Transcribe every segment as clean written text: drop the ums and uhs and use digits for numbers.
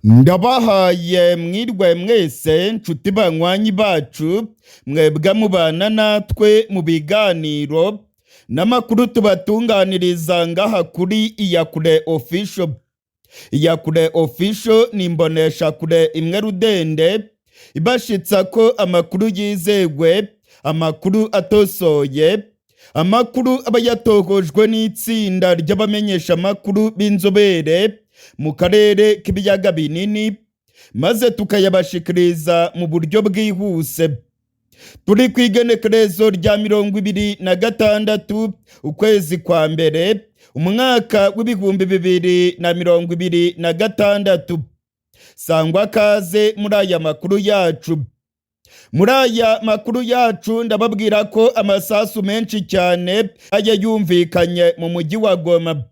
Ndabahaye mwirwe mwese nshuti banywanyi bacu mwebwe mubana natwe mu biganiro n'amakuru tubatunganiriza ngaha kuri Iyakure Official. Iyakure Official ni imboneshakure imwe rudende ibashitsa ko amakuru yizewe, amakuru atosoye, amakuru aba yatohojwe n'itsinda ry'abamenyesha amakuru b'inzobere mu karere k'ibiyaga binini, maze tukayabashikiriza mu buryo bwihuse. Turi kw'igenekerezo rya 26 ukwezi kwa mbere umwaka w'ibihumbi 2026. Sangwa kaze muri aya makuru yacu. Muri aya makuru yacu ndababwira ko amasasu menshi cyane aya yumvikanye mu mujyi wa Goma.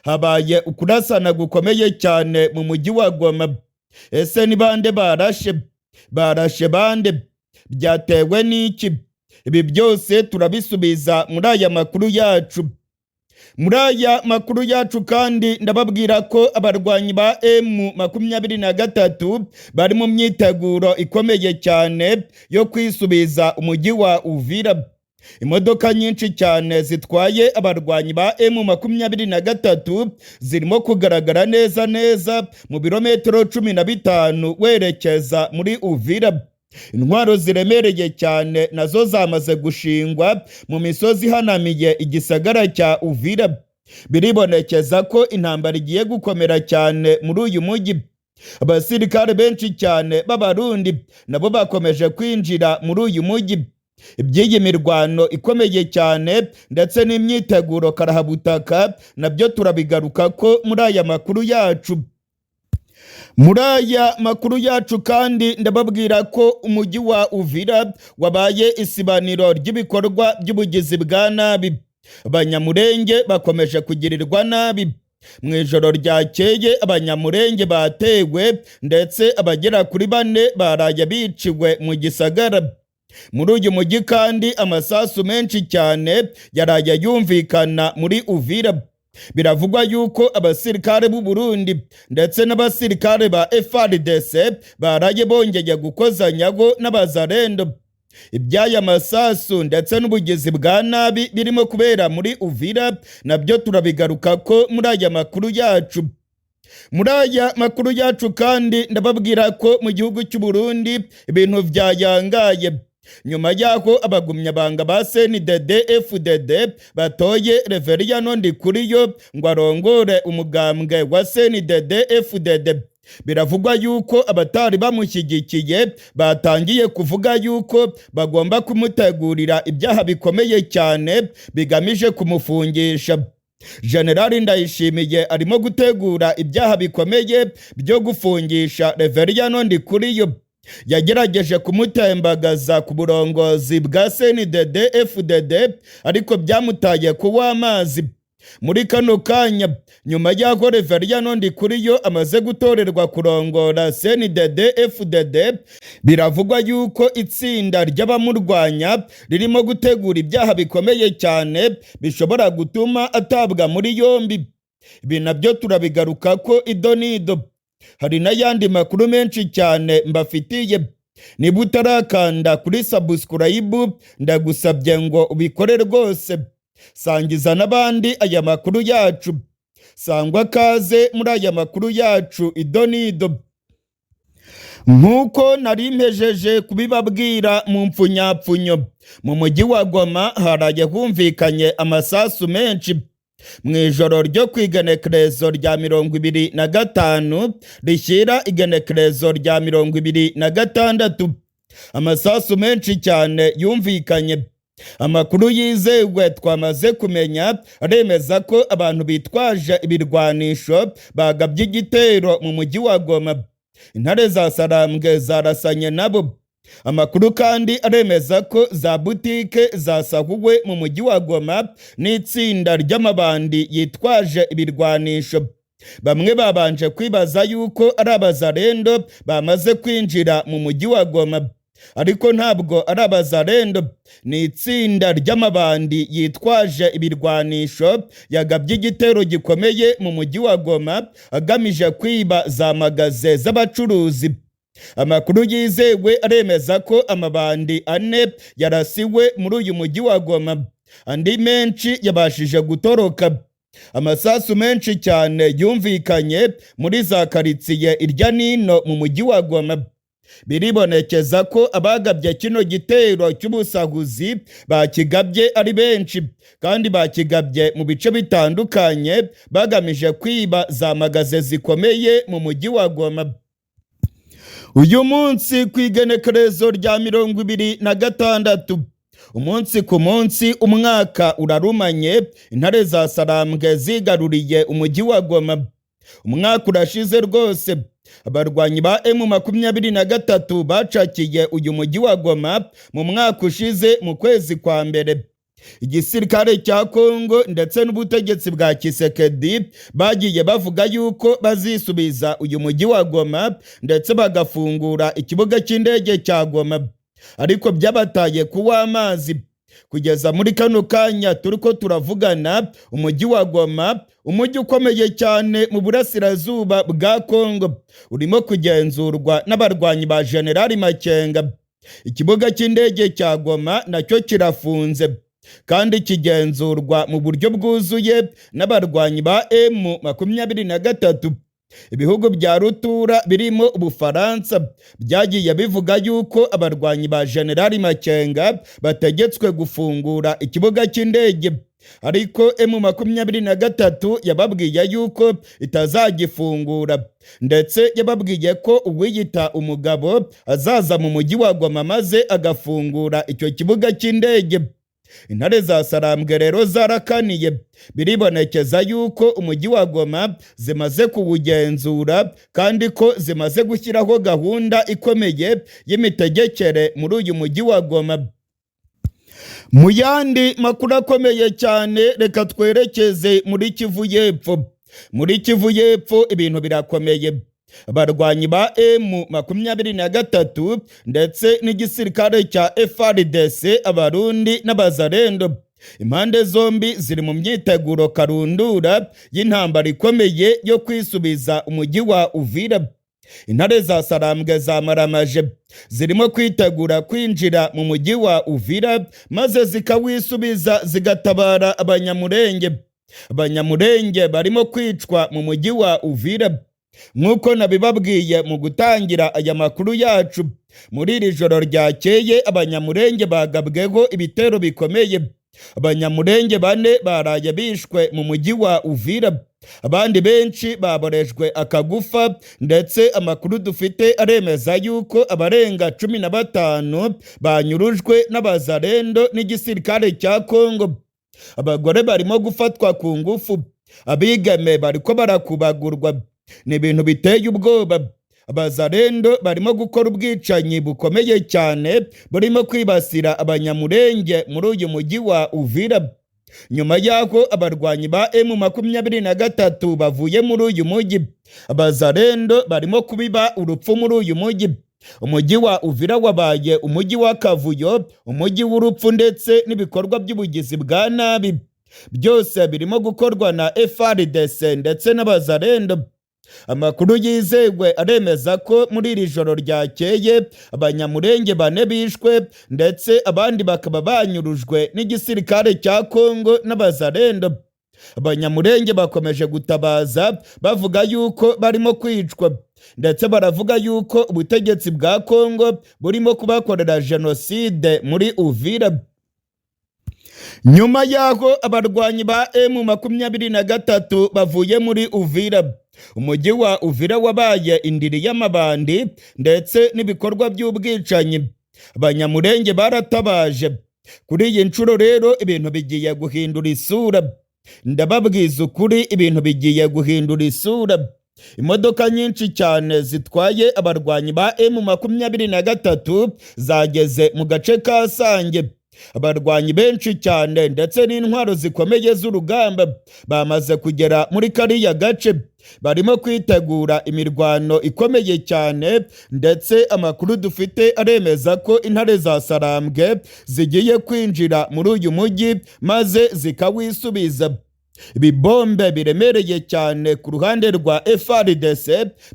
Habaye ukurasana gukomeye cyane mu mujyi wa Goma. Ese ni bande barashe bande? Byatewe n'iki? Ibi byose turabisubiza muri aya makuru yacu. Muri aya makuru yacu kandi ndababwira ko abarwanyi ba M23 bari mu myiteguro ikomeye cyane yo kwisubiza umujyi wa Uvira. Imodoka nyinshi cyane zitwaye abarwanyi ba M23 zirimo kugaragara neza mu birometero 15 werekeza muri Uvira. Intwaro ziremereye cyane nazo zamaze gushingwa mu misozi ihanamiye igisagara cya Uvira. Biribonekeza ko intambara igiye gukomera cyane muri uyu mujyi. Abasirikare benshi cyane b'abarundi nabo bakomeje kwinjira muri uyu mujyi. Iby'iyi mirwano ikomeye cyane ndetse n'imyiteguro karahabutaka nabyo turabigaruka ko muri aya makuru yacu. Muri aya makuru yacu kandi ndababwira ko umujyi wa Uvira wabaye isibaniro ry'ibikorwa by'ubugizi bwa nabi. Abanyamurenge bakomeje kugirirwa nabi. Mu ijoro ryakeye abanyamurenge batewe ndetse abagera kuri 4 baraye biciwe mu gisagara. Muri uyu mujyi kandi amasasu menshi cyane yaraye yumvikana muri Uvira. Biravugwa yuko abasirikare b'u Burundi ndetse n'abasirikare ba FARDC baraye bongeye gukozanyago n'abazarendo. Ibyaya masasu ndetse n'ubugizi bwa nabi birimo kubera muri Uvira nabyo turabigaruka ko muri aya makuru yacu. Muri aya makuru yacu kandi ndababwira ko mu gihugu cy'u Burundi ibintu byayangaye. Nyuma yaho abagumyabanga ba CNDD-FDD batoye Reveriyano Ndikuriyo ngo arongore umugambwe wa CNDD-FDD. Biravugwa yuko abatari bamushyigikiye batangiye kuvuga yuko bagomba kumutegurira ibyaha bikomeye cyane bigamije kumufungisha. General Ndayishimiye arimo gutegura ibyaha bikomeye byo gufungisha Reveriyano Ndikuriyo. Yagerageje kumutembagaza ku burongozi bwa CNDD-FDD ariko byamutaye kuwa amazi. Muri kano kanya nyuma y'aho Reveriyano Ndikuriyo amaze gutorerwa kurongora CNDD-FDD, biravugwa yuko itsinda ry'abamurwanya ririmo gutegura ibyaha bikomeye cyane bishobora gutuma atabwa muri yombi. Ibi nabyo turabigaruka ko idonido. Hari n'ayandi makuru menshi cyane mbafitiye. Niba utarakanda kuri subscribe ndagusabye ngo ubikore rwose. Sangiza n'abandi aya makuru yacu. Sangwa kaze muri aya makuru yacu idonido. Nkuko nari mpejeje kubibabwira mu mpfunyapfunyo, mu mujyi wa Goma haraye humvikanye amasasu menshi. Mu ijoro ryo kwigenekerezo rya 25 rishyira igenekerezo rya 26 amasasu menshi cyane yumvikanye. Amakuru yizewe twamaze kumenya aremeza ko abantu bitwaje ibirwanisho bagabye igitero mu mujyi wa Goma. Intare za Sarambwe zarasanye nabo. Amakuru kandi aremeza ko za butike zasahuwe mu mujyi wa Goma n'itsinda ry'amabandi yitwaje ibirwanisho. Bamwe babanje kwibaza yuko ari abazarendo bamaze kwinjira mu mujyi wa Goma. ariko ntabwo ari abazarendo, ni itsinda ry'amabandi yitwaje ibirwanisho yagabye igitero gikomeye mu mujyi wa Goma agamije kwiba za magaze z'abacuruzi. Amakuru yizewe aremeza ko amabandi 4 yarasiwe muri uyu mujyi wa Goma, andi menshi yabashije gutoroka. Amasasu menshi cyane yumvikanye muri za karitsiye irya nino mu mujyi wa Goma. Biribonekeza ko abagabye kino gitero cy'ubusahuzi bakigabye ari benshi, kandi bakigabye mu bice bitandukanye bagamije kwiba za magaze zikomeye mu mujyi wa Goma. Uyu munsi ku igenekerezo rya 26, umunsi ku munsi umwaka urarumanye, intare za Sarambwe zigaruriye umujyi wa Goma. Umwaka urashize rwose, abarwanyi ba M23 bacakiye uyu mujyi wa Goma mu mwaka ushize mu kwezi kwa mbere. Igisirikare cya Kongo ndetse n'ubutegetsi bwa Kisekedi bagiye bavuga yuko bazisubiza uyu mujyi wa Goma ndetse bagafungura ikibuga cy'indege cya Goma, ariko byabataye kuwa amazi. Kugeza muri kano kanya turiko turavugana, umujyi wa Goma, umujyi ukomeye cyane mu burasirazuba bwa Kongo, urimo kugenzurwa n'abarwanyi ba General Makenga. Ikibuga cy'indege cya Goma nacyo kirafunze kandi kigenzurwa mu buryo bwuzuye n'abarwanyi ba M23. Ibihugu bya rutura birimo Ubufaransa byagiye bivuga yuko abarwanyi ba General Makenga bategetswe gufungura ikibuga cy'indege, ariko M23 yababwiye yuko itazagifungura, ndetse yababwiye ko uwiyita umugabo azaza mu mujyi wa Goma maze agafungura icyo kibuga cy'indege. Intare za Sarambwe rero zarakaniye, biribonekeza yuko umujyi wa Goma zimaze kuwugenzura kandi ko zimaze gushyiraho gahunda ikomeye y'imitegekere muri uyu mujyi wa Goma. Mu yandi makuru akomeye cyane, reka twerekeze muri Kivu y'Epfo. Muri Kivu y'Epfo ibintu birakomeye. Abarwanyi ba M23 ndetse n'igisirikare cya FARDC, abarundi n'abazarendo, impande zombi ziri mu myiteguro karundura y'intambara ikomeye yo kwisubiza umujyi wa Uvira. Intare za Sarambwe zamaramaje, zirimo kwitegura kwinjira mu mujyi wa Uvira maze zikawisubiza zigatabara abanyamurenge. Abanyamurenge barimo kwicwa mu mujyi wa Uvira. Nk'uko nabibabwiye mu gutangira aya makuru yacu, muri iri joro ryakeye abanyamurenge bagabweho ibitero bikomeye. Abanyamurenge 4 baraye bishwe mu mujyi wa Uvira, abandi benshi baborejwe akagufa, ndetse amakuru dufite aremeza yuko abarenga 15 banyurujwe n'abazarendo n'igisirikare cya Kongo. Abagore barimo gufatwa ku ngufu, abigeme bariko barakubagurwa. Ni ibintu biteye ubwoba. Abazarendo barimo gukora ubwicanyi bukomeye cyane burimo kwibasira abanyamurenge muri uyu mujyi wa Uvira. Nyuma y'aho abarwanyi ba M23 bavuye muri uyu mujyi, abazarendo barimo kubiba urupfu muri uyu mujyi. Umujyi wa Uvira wabaye umujyi w'akavuyo, umujyi w'urupfu ndetse n'ibikorwa by'ubugizi bwa nabi. Byose birimo gukorwa na FARDC ndetse n'abazarendo. Amakuru yizewe aremeza ko muri iri joro ryakeye abanyamurenge 4 bishwe, ndetse abandi bakaba banyurujwe n'igisirikare cya Kongo n'abazarendo. Abanyamurenge bakomeje gutabaza bavuga yuko barimo kwicwa, ndetse baravuga yuko ubutegetsi bwa Kongo burimo kubakorera jenoside muri Uvira. Nyuma y'aho abarwanyi ba M23 bavuye muri Uvira, umujyi wa Uvira wabaye indiri y'amabandi ndetse n'ibikorwa by'ubwicanyi. Abanyamurenge baratabaje. Kuri iyi nshuro rero ibintu bigiye guhindura isura. Ndababwiza ukuri, ibintu bigiye guhindura isura. Imodoka nyinshi cyane zitwaye abarwanyi ba M23 zageze mu gace ka Sange. abarwanyi benshi cyane ndetse n'intwaro zikomeye z'urugamba bamaze kugera muri kariya gace, barimo kwitegura imirwano ikomeye cyane, ndetse amakuru dufite aremeza ko intare za Sarambwe zigiye kwinjira muri uyu mujyi maze zikawisubiza. Ibibombe biremereye cyane ku ruhande rwa FARDC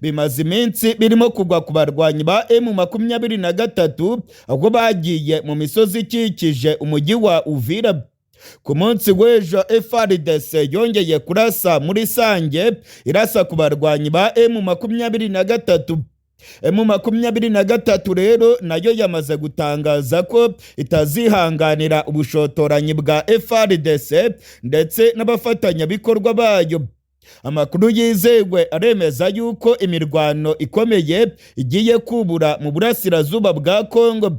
bimaze iminsi birimo kugwa ku barwanyi ba M23 aho bagiye mu misozi ikikije umujyi wa Uvira. Ku munsi w'ejo FARDC yongeye kurasa muri Sange, irasa ku barwanyi ba M23. M23 rero nayo yamaze gutangaza ko itazihanganira ubushotoranyi bwa FARDC ndetse n'abafatanyabikorwa bayo. Amakuru yizewe aremeza yuko imirwano ikomeye igiye kubura mu burasirazuba bwa Kongo.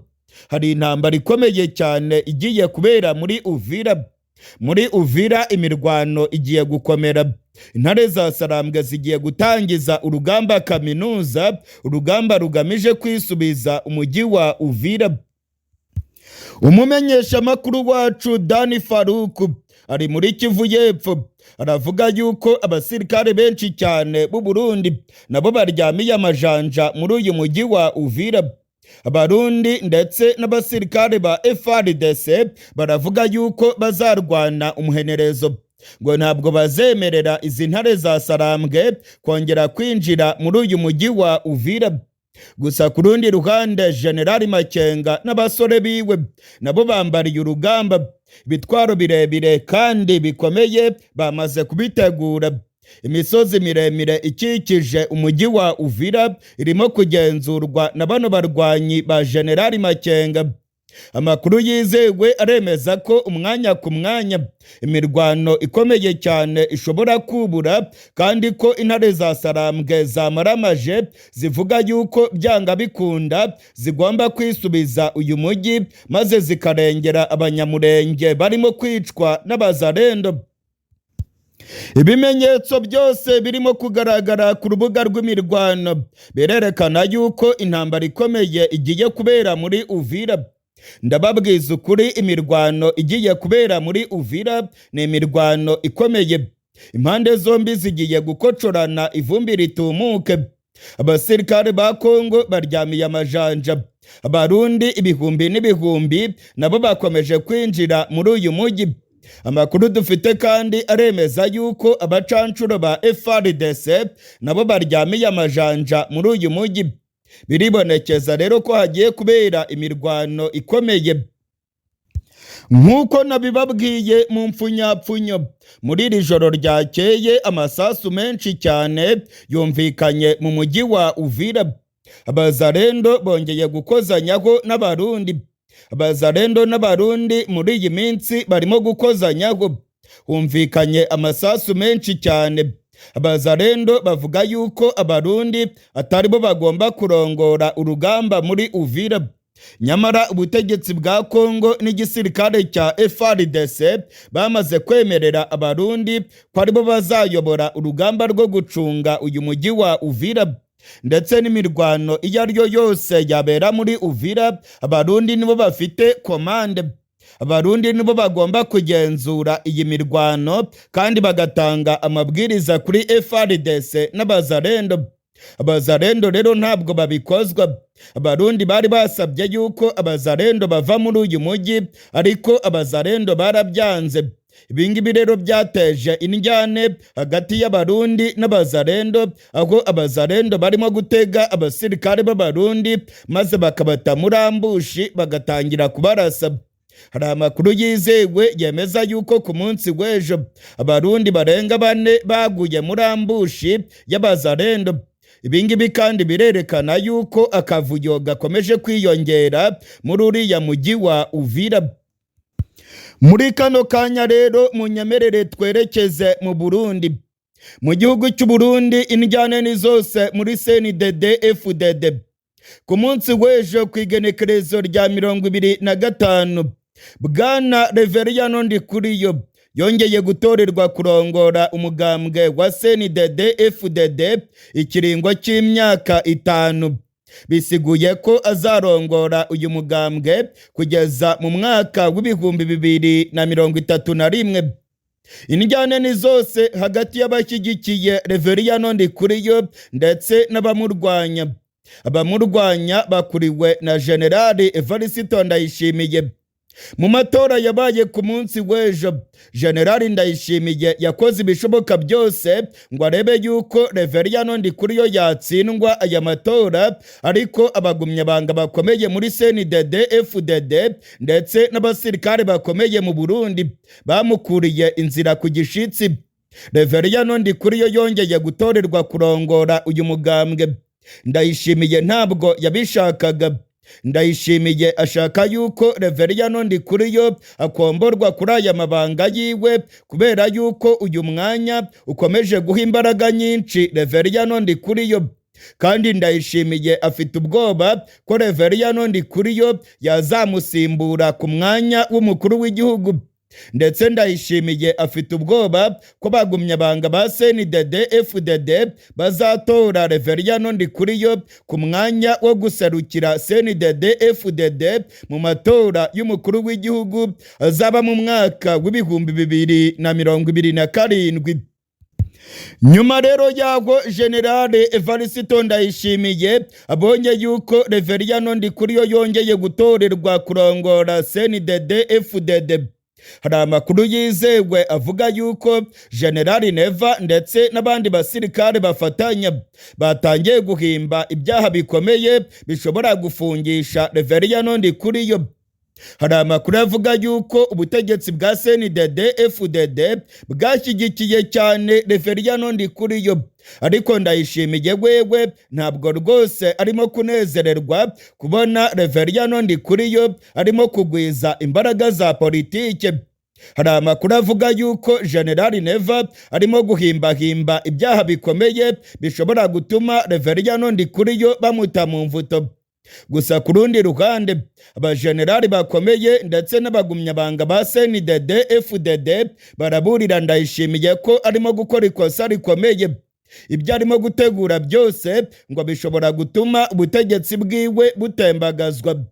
Hari intambara ikomeye cyane igiye kubera muri Uvira. Muri Uvira imirwano igiye gukomera. Intare za Sarambwe zigiye gutangiza urugamba kaminuza, urugamba rugamije kwisubiza umujyi wa Uvira. Umumenyeshamakuru wacu Dani Faruku ari muri Kivu y'Epfo, aravuga yuko abasirikare benshi cyane b'u Burundi nabo baryamiye amajanja muri uyu mujyi wa Uvira. Abarundi ndetse n'abasirikare ba FARDC baravuga yuko bazarwana umuhenerezo, ngo ntabwo bazemerera izi ntare za Sarambwe kongera kwinjira muri uyu mujyi wa Uvira. Gusa ku rundi ruhande General Makenga n'abasore biwe nabo bambariye urugamba, ibitwaro birebire kandi bikomeye bamaze kubitegura. Imisozi miremire ikikije umujyi wa Uvira irimo kugenzurwa na bano barwanyi ba General Makenga. Amakuru yizewe aremeza ko umwanya ku mwanya imirwano ikomeye cyane ishobora kubura, kandi ko intare za Sarambwe zamaramaje zivuga yuko byanga bikunda zigomba kwisubiza uyu mujyi maze zikarengera abanyamurenge barimo kwicwa n'abazarendo. Ibimenyetso byose birimo kugaragara ku rubuga rw'imirwano birerekana yuko intambara ikomeye igiye kubera muri Uvira. Ndababwiza ukuri, imirwano igiye kubera muri Uvira ni imirwano ikomeye. Impande zombi zigiye gukocorana ivumbi ritumuke. Abasirikare ba Kongo baryamiye amajanja. Abarundi ibihumbi n'ibihumbi nabo bakomeje kwinjira muri uyu mujyi. Amakuru dufite kandi aremeza yuko abacancuro ba FARDC nabo baryamiye amajanja muri uyu mujyi. Biribonekeza rero ko hagiye kubera imirwano ikomeye. Nk'uko nabibabwiye mu mfunyapfunyo, muri iri joro ryakeye amasasu menshi cyane yumvikanye mu mujyi wa Uvira. Abazarendo bongeye gukozanyaho n'abarundi. Abazarendo n'abarundi muri iyi minsi barimo gukozanyaho. Humvikanye amasasu menshi cyane. Abazarendo bavuga yuko abarundi atari bo bagomba kurongora urugamba muri Uvira. Nyamara ubutegetsi bwa Kongo n'igisirikare cya FARDC bamaze kwemerera abarundi ko ari bo bazayobora urugamba rwo gucunga uyu mujyi wa Uvira. Ndetse n'imirwano iyo ari yo yose yabera muri Uvira, abarundi nibo bafite komande. Abarundi nibo bagomba kugenzura iyi mirwano kandi bagatanga amabwiriza kuri FARDC n'abazarendo. Abazarendo rero ntabwo babikozwa. Abarundi bari basabye yuko abazarendo bava muri uyu mujyi, ariko abazarendo barabyanze. Ibingibi rero byateje indyane hagati y'abarundi n'abazarendo, aho abazarendo barimo gutega abasirikare b'abarundi maze bakabata muri ambushi bagatangira kubarasa. Hari amakuru yizewe yemeza yuko ku munsi w'ejo abarundi barenga 4 baguye muri ambushi y'abazarendo. Ibingibi kandi birerekana yuko akavuyo gakomeje kwiyongera muri uriya mujyi wa Uvira. Muri kano kanya rero munyemerere twerekeze mu Burundi. Mu gihugu cy'u Burundi indyane ni zose muri CNDD FDD. Ku munsi w'ejo ku igenekerezo rya 25 Bwana Reveriyano Ndikuriyo yongeye gutorerwa kurongora umugambwe wa CNDD FDD ikiringo cy'imyaka 5. bisiguye ko azarongora uyu mugambwe kugeza mu mwaka w'ibihumbi 2031. Injyane ni zose hagati y'abashyigikiye Reveriyano Ndikuriyo ndetse n'abamurwanya. Abamurwanya bakuriwe na Generali Evariste Ndayishimiye. Mu matora yabaye ku munsi w'ejo, Generali Ndayishimiye yakoze ibishoboka byose ngo arebe yuko Reveriyano Ndikuriyo yatsindwa aya matora, ariko abagumyabanga bakomeye muri CNDD FDD ndetse n'abasirikare bakomeye mu Burundi bamukuriye inzira ku gishitsi. Reveriyano Ndikuriyo yongeye gutorerwa kurongora uyu mugambwe. Ndayishimiye ntabwo yabishakaga. Ndayishimiye ashaka yuko Reveriyano Ndikuriyo akomborwa kuri aya mabanga yiwe kubera yuko uyu mwanya ukomeje guha imbaraga nyinshi Reveriyano Ndikuriyo, kandi Ndayishimiye afite ubwoba ko Reveriyano Ndikuriyo yazamusimbura ku mwanya w'umukuru w'igihugu, ndetse Ndayishimiye afite ubwoba ko bagumyabanga ba CNDD FDD bazatora Reveriyano Ndikuriyo ku mwanya wo guserukira CNDD FDD mu matora y'umukuru w'igihugu azaba mu mwaka w'ibihumbi 2027. Nyuma rero yaho Generale Evariste Ndayishimiye abonye yuko Reveriyano Ndikuriyo yongeye gutorerwa kurongora CNDD FDD, hari amakuru yizewe avuga yuko Generali Neva ndetse n'abandi basirikare bafatanya batangiye guhimba ibyaha bikomeye bishobora gufungisha Reveriyano Ndikuriyo. Hari amakuru avuga yuko ubutegetsi bwa CNDD FDD bwashyigikiye cyane Reveriyano Ndikuriyo, ariko Ndayishimiye wewe ntabwo rwose arimo kunezererwa kubona Reveriyano Ndikuriyo arimo kugwiza imbaraga za politike. Hari amakuru avuga yuko Generali Neva arimo guhimbahimba ibyaha bikomeye bishobora gutuma Reveriyano Ndikuriyo bamuta mu mvuto. Gusa ku rundi ruhande, abajenerali bakomeye ndetse n'abagumyabanga ba CNDD FDD baraburira Ndayishimiye ko arimo gukora ikosa rikomeye. Ibyo arimo gutegura byose ngo bishobora gutuma ubutegetsi bwiwe butembagazwa.